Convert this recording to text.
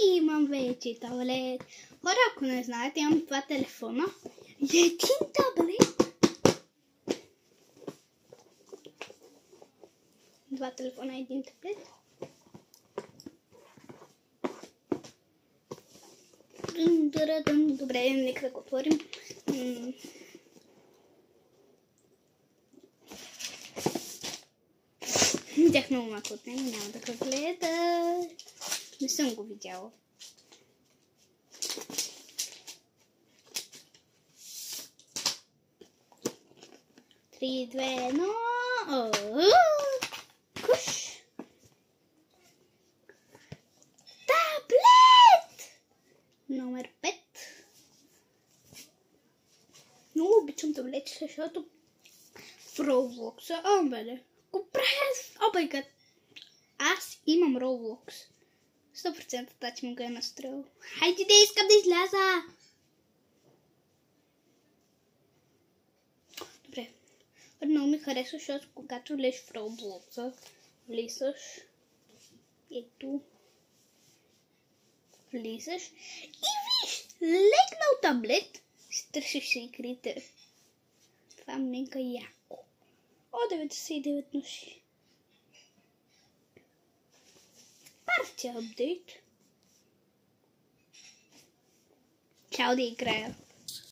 Имам вече таблет. Хора, ако не знаете, имам два телефона и един таблет. Два телефона и един таблет. Добре, нека да го отворим. Видях много малко от него, няма да го гледа. Не съм го видяла. Три, две, едно. Куш! Таблет! Номер 5. Много обичам таблет, защото в Roblox, бе, го правя. О, май гад! Аз имам Roblox. 100% тати му го е настроил. Хайде да искам да изляза! Добре. Много ми харесва, защото когато влезеш в Roblox, влизаш. Ето. Влизаш. И виж! Легнал таблет. Си търсиш си игрите. Това мега яко. О, 99 ноши. Партия апдейт. Чао да играя.